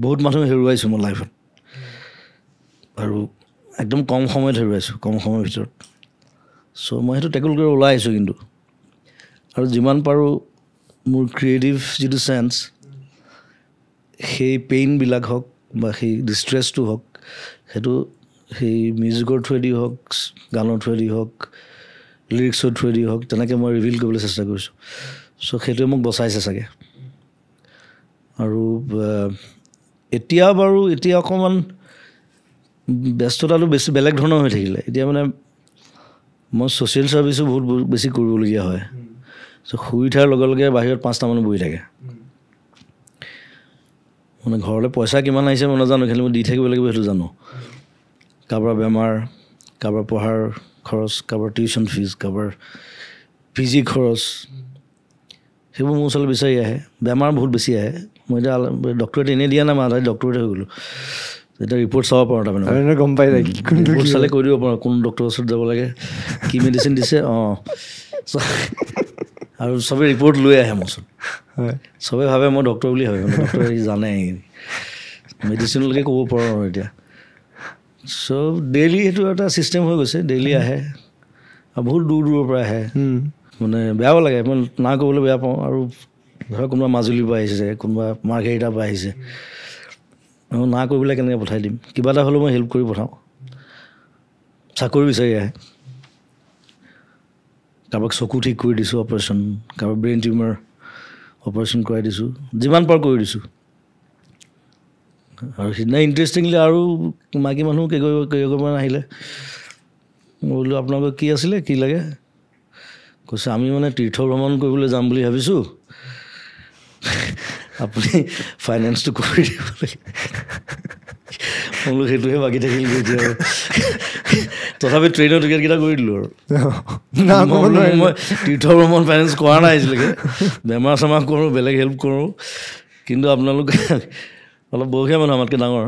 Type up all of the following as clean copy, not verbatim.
বহুত মানুহ হেৰুৱাইছোঁ মই লাইফত আৰু একদম কম সময়ত হেৰুৱাইছোঁ কম সময়ৰ ভিতৰত চ' মই সেইটো টেকল কৰি ওলাই আহিছোঁ কিন্তু আৰু যিমান পাৰোঁ মোৰ ক্ৰিয়েটিভ যিটো চেন্স সেই পেইনবিলাক হওক বা সেই ডিষ্ট্ৰেছটো হওক সেইটো সেই মিউজিকৰ থ্ৰুৱেদি হওক গানৰ থ্ৰুৱেদি হওক লিৰিক্সৰ থ্ৰুৱেদি হওক তেনেকৈ মই ৰিভিল কৰিবলৈ চেষ্টা কৰিছোঁ চ' সেইটোৱে মোক বচাইছে চাগে আৰু এতিয়া বাৰু এতিয়া অকণমান ব্যস্ততাটো বেছি বেলেগ ধৰণৰ হৈ থাকিলে এতিয়া মানে মই ছ'চিয়েল ছাৰ্ভিচো বহুত বেছি কৰিবলগীয়া হয় চ' শুই উঠাৰ লগে লগে বাহিৰত 5টা মানুহ বহি থাকে মানে ঘৰলৈ পইচা কিমান আহিছে মই নাজানো খালি মই দি থাকিব লাগিব সেইটো জানো কাৰোবাৰ বেমাৰ কাৰোবাৰ পঢ়াৰ খৰচ কাৰোবাৰ টিউশ্যন ফিজ কাৰোবাৰ PG খৰচ সেইবোৰ মোৰ ওচৰলৈ বিচাৰি আহে বেমাৰ বহুত বেছি আহে মই এতিয়া ডক্টৰেট এনেই দিয়া নাই মাথাত ডক্টৰেট হৈ গ'লোঁ এতিয়া ৰিপৰ্ট চাব পাৰোঁ তাৰমানে গম পাই যায় ৰিপৰ্ট চালে কৈ দিব পাৰোঁ কোন ডক্টৰৰ ওচৰত যাব লাগে কি মেডিচিন দিছে আৰু চবেই ৰিপৰ্ট লৈ আহে মোৰ ওচৰত চবেই ভাবে মই ডক্টৰ বুলি ভাবে ডক্টৰে জানে মেডিচিনলৈকে ক'ব পাৰোঁ আৰু এতিয়া চ' ডেইলি সেইটো এটা ছিষ্টেম হৈ গৈছে ডেইলি আহে আৰু বহুত দূৰ দূৰৰ পৰা আহে মানে বেয়াও লাগে মই না ক'বলৈ বেয়া পাওঁ আৰু ধৰক কোনোবা মাজুলীৰ পৰা আহিছে কোনোবা মাৰ্ঘেৰিটাৰ পৰা আহিছে না কৰি পেলাই কেনেকৈ পঠাই দিম কিবা এটা হ'লেও মই হেল্প কৰি পঠাওঁ চাকৰি বিচাৰি আহে কাৰোবাক চকু ঠিক কৰি দিছোঁ অপাৰেশ্যন কাৰোবাক ব্ৰেইন টিউমাৰ অপাৰেশ্যন কৰাই দিছোঁ যিমান পাৰ কৰি দিছোঁ আৰু সিদিনা ইণ্টাৰেষ্টিংলি আৰু মাইকী মানুহ কেইগৰাকীমান আহিলে মই বোলো আপোনালোকৰ কি আছিলে কি লাগে কৈছে আমি মানে তীৰ্থ ভ্ৰমণ কৰিবলৈ যাম বুলি ভাবিছোঁ আপুনি ফাইনেন্সটো কৰি দিব লাগে বোলো সেইটোহে বাকী থাকিল এতিয়া তথাপি ট্ৰেইনৰ টিকেটকেইটা কৰি দিলোঁ আৰু মই তীৰ্থ ভ্ৰমণ ফাইনেন্স কৰা নাই আজিলৈকে বেমাৰ চেমাৰ কৰোঁ বেলেগ হেল্প কৰোঁ কিন্তু আপোনালোকে অলপ বয়সীয়া মানুহ আমাতকৈ ডাঙৰ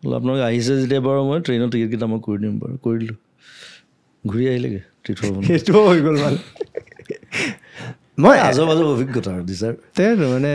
বোলো আপোনালোকে আহিছে যেতিয়া বাৰু মই ট্ৰেইনৰ টিকেটকেইটা মই কৰি দিম বাৰু কৰি দিলোঁ ঘূৰি আহিলেগৈ তীৰ্থ ভ্ৰমণ সেইটোও হৈ গ'ল মানে মই আজব অভিজ্ঞতা আৰু দিছাৰ মানে